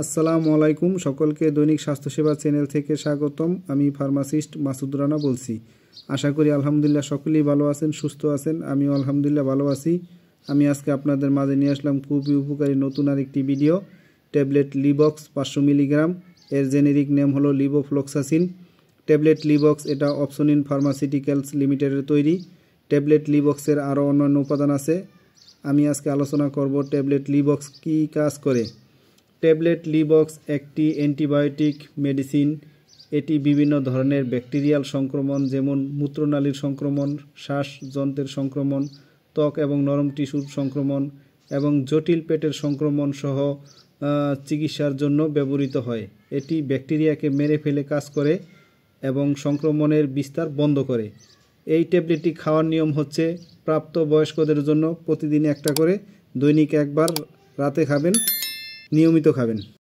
আসসালামু আলাইকুম সকলকে দৈনিক স্বাস্থ্যসেবা চ্যানেল থেকে স্বাগতম। আমি ফার্মাসিস্ট মাসুদ রানা বলছি। আশা করি আলহামদুলিল্লাহ সকলেই ভালো আছেন, সুস্থ আছেন। আমিও আলহামদুলিল্লাহ ভালো আছি। আমি আজকে আপনাদের মাঝে নিয়ে আসলাম খুবই উপকারী নতুন আরেকটি ভিডিও। ট্যাবলেট লিবক্স 500 মিলিগ্রাম, এর জেনেরিক নেম হলো লিভোফ্লক্সাসিন। ট্যাবলেট লিবক্স এটা অপসনিন ফার্মাসিউটিক্যালস লিমিটেডের তৈরি। ট্যাবলেট লিবক্সের আরও অন্যান্য উপাদান আছে। আমি আজকে আলোচনা করব ট্যাবলেট লিবক্স কী কাজ করে। ট্যাবলেট লিবক্স একটি অ্যান্টিবায়োটিক মেডিসিন। এটি বিভিন্ন ধরনের ব্যাকটেরিয়াল সংক্রমণ যেমন মূত্রনালীর সংক্রমণ, শ্বাসযন্ত্রের সংক্রমণ, ত্বক এবং নরম টিস্যুর সংক্রমণ এবং জটিল পেটের সংক্রমণ সহ চিকিৎসার জন্য ব্যবহৃত হয়। এটি ব্যাকটেরিয়াকে মেরে ফেলে কাজ করে এবং সংক্রমণের বিস্তার বন্ধ করে। এই ট্যাবলেটটি খাওয়ার নিয়ম হচ্ছে প্রাপ্ত বয়স্কদের জন্য প্রতিদিন একটা করে, দৈনিক একবার, রাতে খাবেন, নিয়মিত খাবেন।